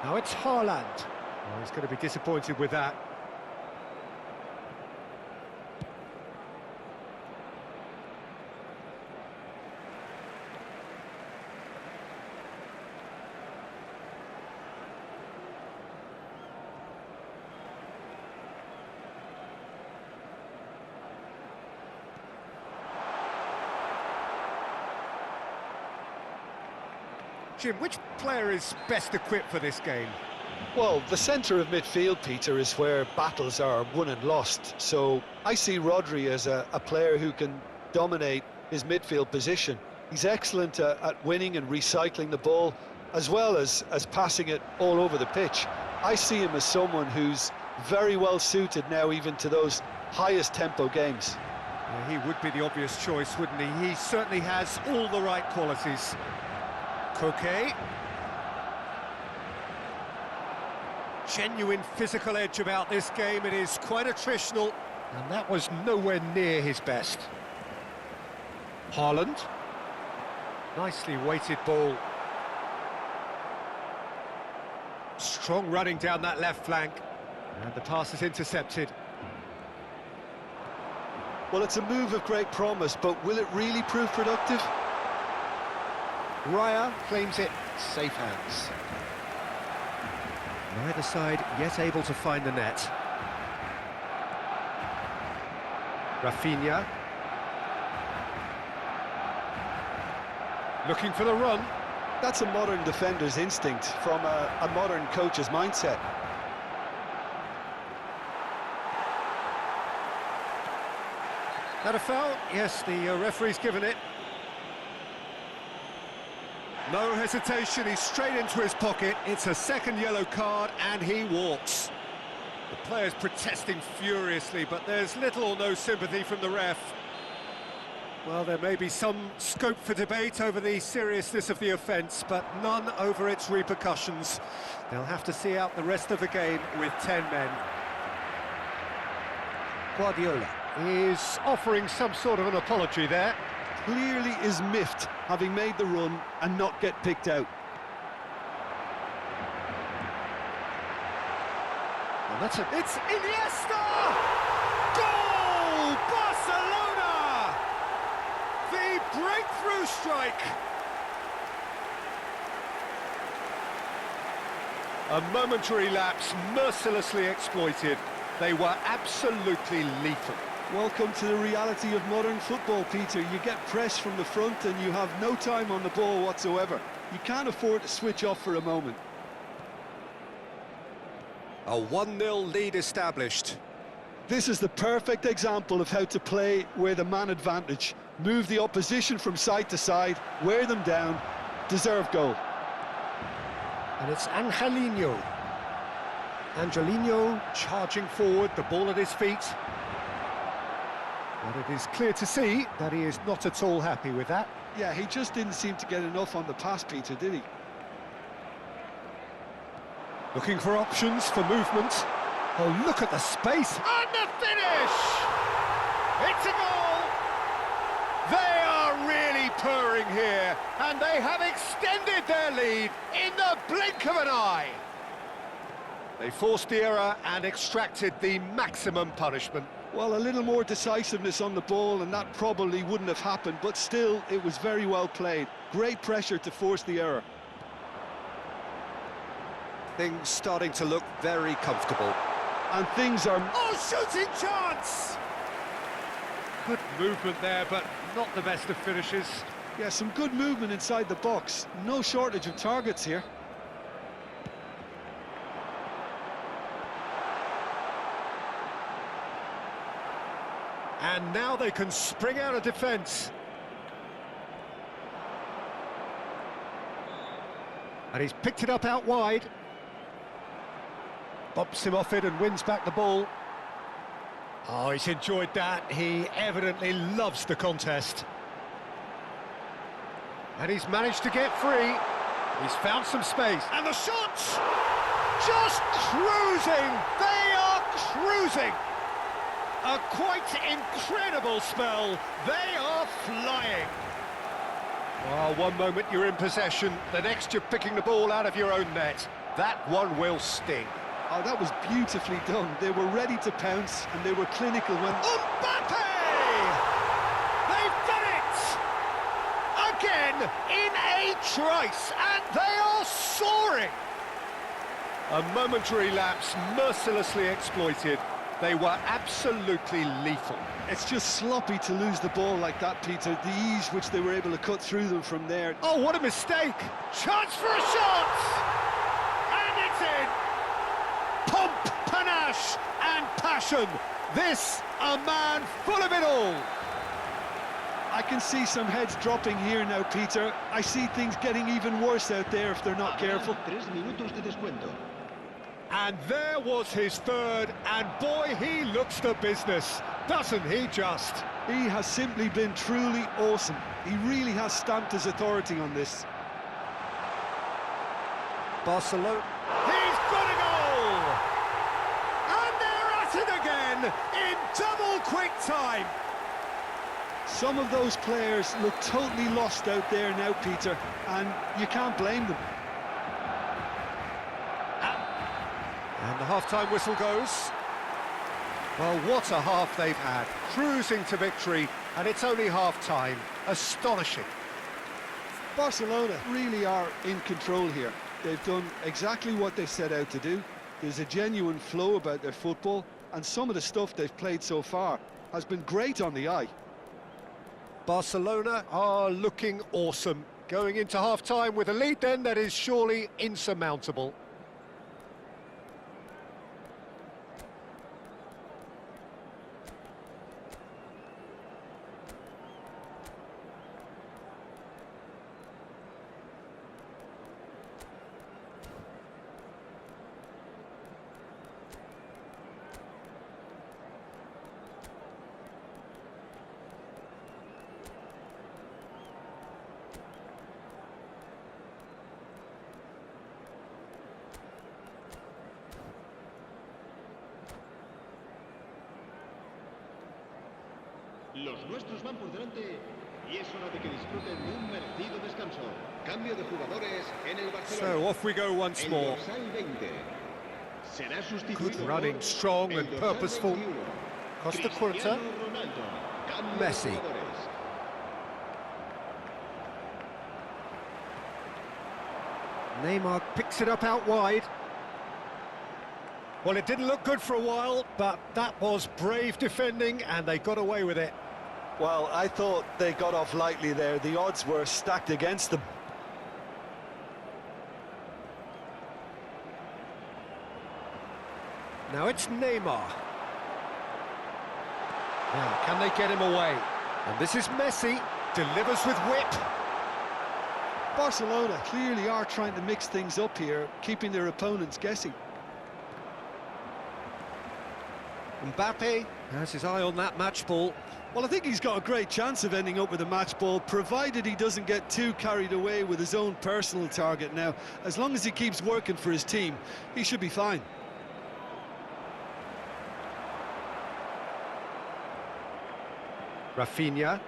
Now it's Haaland. Oh, he's going to be disappointed with that. Jim, which player is best equipped for this game? Well, the centre of midfield, Peter, is where battles are won and lost. So I see Rodri as a player who can dominate his midfield position. He's excellent at winning and recycling the ball, as well as passing it all over the pitch. I see him as someone who's very well suited now even to those highest tempo games. Yeah, he would be the obvious choice, wouldn't he? He certainly has all the right qualities. Koke. Genuine physical edge about this game. It is quite attritional, and that was nowhere near his best. Haaland. Nicely weighted ball. Strong running down that left flank, and the pass is intercepted. Well, it's a move of great promise, but will it really prove productive? Raya claims it, safe hands. Neither side yet able to find the net. Rafinha. Looking for the run. That's a modern defender's instinct from a modern coach's mindset. That a foul? Yes, the referee's given it. No hesitation, he's straight into his pocket. It's a second yellow card, and he walks. The player's protesting furiously, but there's little or no sympathy from the ref. Well, there may be some scope for debate over the seriousness of the offence, but none over its repercussions. They'll have to see out the rest of the game with 10 men. Guardiola is offering some sort of an apology there. Clearly is miffed, having made the run and not get picked out. Well, it's Iniesta! Goal! Barcelona! The breakthrough strike! A momentary lapse mercilessly exploited. They were absolutely lethal. Welcome to the reality of modern football, Peter. You get pressed from the front and you have no time on the ball whatsoever. You can't afford to switch off for a moment. A 1-0 lead established. This is the perfect example of how to play with a man advantage. Move the opposition from side to side, wear them down, deserve goal. And it's Angelino. Angelino charging forward, the ball at his feet. But it is clear to see that he is not at all happy with that. Yeah, he just didn't seem to get enough on the pass, Peter, did he? Looking for options for movement. Oh, look at the space. And the finish! It's a goal! They are really purring here, and they have extended their lead in the blink of an eye. They forced the error and extracted the maximum punishment. Well, a little more decisiveness on the ball and that probably wouldn't have happened, but still, it was very well played. Great pressure to force the error. Things starting to look very comfortable. And things are... Oh, shooting chance! Good movement there, but not the best of finishes. Yeah, some good movement inside the box. No shortage of targets here. And now they can spring out of defence. And he's picked it up out wide. Bumps him off it and wins back the ball. Oh, he's enjoyed that. He evidently loves the contest. And he's managed to get free. He's found some space. And the shots! Just cruising! They are cruising! A quite incredible spell. They are flying. Well, one moment you're in possession, the next you're picking the ball out of your own net. That one will sting. Oh, that was beautifully done. They were ready to pounce, and they were clinical when... Mbappe! They've done it! Again, in a trice, and they are soaring! A momentary lapse mercilessly exploited. They were absolutely lethal. It's just sloppy to lose the ball like that, Peter. The ease which they were able to cut through them from there. Oh, what a mistake! Chance for a shot! And it's in! Pomp, panache and passion. This, a man full of it all. I can see some heads dropping here now, Peter. I see things getting even worse out there if they're not careful. 3 minutos de descuento. And there was his third, and boy, he looks the business, doesn't he just? He has simply been truly awesome. He really has stamped his authority on this. Barcelona. He's got a goal! And they're at it again in double quick time. Some of those players look totally lost out there now, Peter, and you can't blame them. And the half-time whistle goes. Well, what a half they've had. Cruising to victory, and it's only half-time. Astonishing. Barcelona really are in control here. They've done exactly what they set out to do. There's a genuine flow about their football, and some of the stuff they've played so far has been great on the eye. Barcelona are looking awesome. Going into half-time with a lead then that is surely insurmountable. Los nuestros van por delante y es hora de que disfruten de un merecido descanso. Cambio de jugadores en el Barcelona. So off we go once more. Good running, strong and purposeful. Costa Curta. Messi. Neymar picks it up out wide. Well, it didn't look good for a while, but that was brave defending and they got away with it. Well, I thought they got off lightly there. The odds were stacked against them. Now it's Neymar. Now, can they get him away? And this is Messi, delivers with whip. Barcelona clearly are trying to mix things up here, keeping their opponents guessing. Mbappe has his eye on that match ball. Well, I think he's got a great chance of ending up with a match ball, provided he doesn't get too carried away with his own personal target now. As long as he keeps working for his team, he should be fine. Rafinha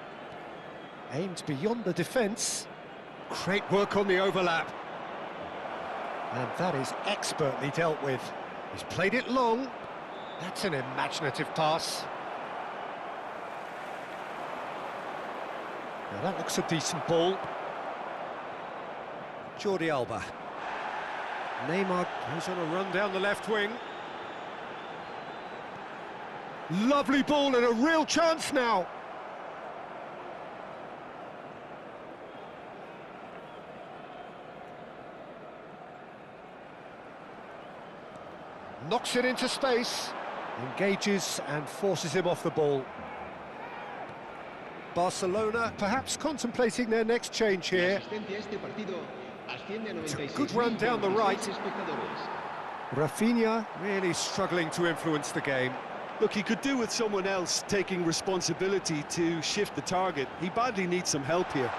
aimed beyond the defence. Great work on the overlap. And that is expertly dealt with. He's played it long. That's an imaginative pass. Now that looks a decent ball. Jordi Alba. Neymar goes on a run down the left wing. Lovely ball and a real chance now. Knocks it into space, engages and forces him off the ball. Barcelona perhaps contemplating their next change here. It's a good run down the right. Rafinha really struggling to influence the game. Look, he could do with someone else taking responsibility to shift the target. He badly needs some help here.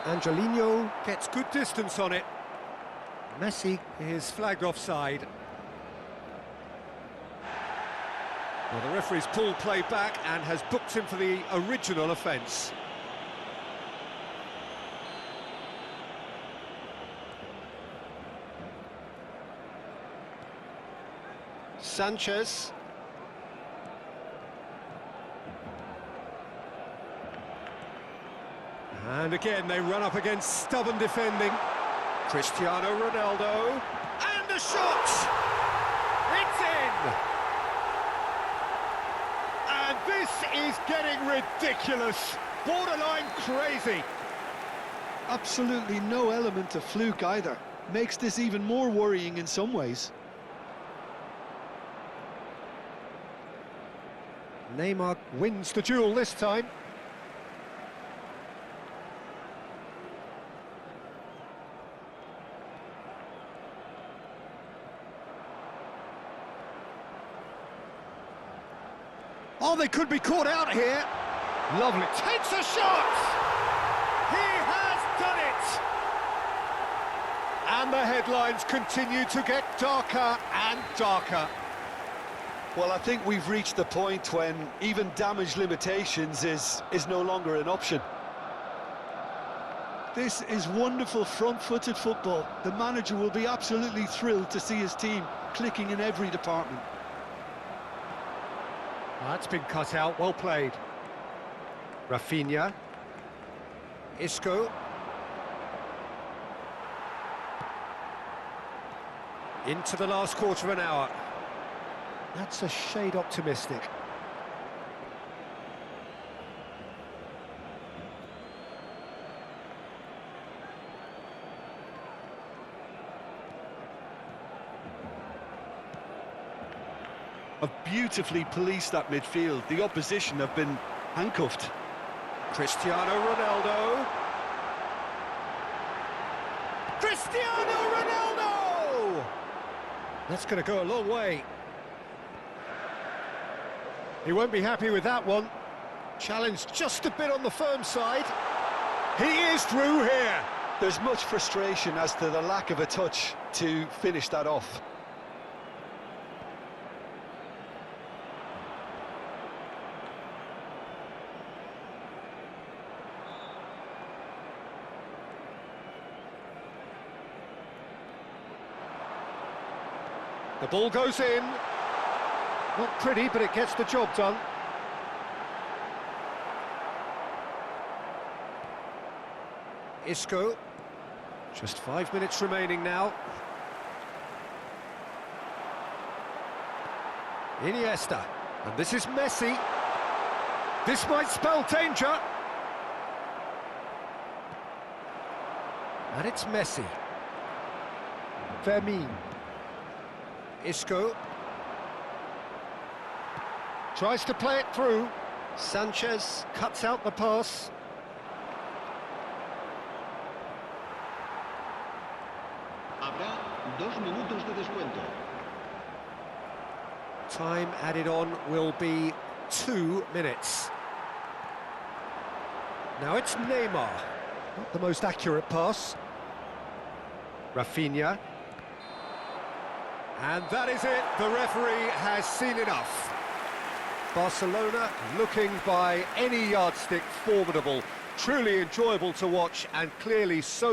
Angelino gets good distance on it. Messi is flagged offside. Well, the referee's pulled play back and has booked him for the original offence. Sanchez. And again, they run up against stubborn defending. Cristiano Ronaldo. And the shot! It's in! And this is getting ridiculous. Borderline crazy. Absolutely no element of fluke either. Makes this even more worrying in some ways. Neymar wins the duel this time. Oh, they could be caught out here. Lovely. Takes a shot! He has done it! And the headlines continue to get darker and darker. Well, I think we've reached the point when even damage limitations is no longer an option. This is wonderful front-footed football. The manager will be absolutely thrilled to see his team clicking in every department. That's been cut out, well played. Rafinha. Isco. Into the last quarter of an hour. That's a shade optimistic. Have beautifully policed that midfield. The opposition have been handcuffed. Cristiano Ronaldo. Cristiano Ronaldo! That's going to go a long way. He won't be happy with that one. Challenged just a bit on the firm side. He is through here. There's much frustration as to the lack of a touch to finish that off. The ball goes in. Not pretty, but it gets the job done. Isco. Just 5 minutes remaining now. Iniesta. And this is Messi. This might spell danger. And it's Messi. Fermin. Isco. Tries to play it through. Sanchez cuts out the pass. Habrá 2 minutos de descuento. Time added on will be 2 minutes. Now it's Neymar. Not the most accurate pass. Rafinha. And that is it. The referee has seen enough. Barcelona looking by any yardstick formidable. Truly enjoyable to watch and clearly so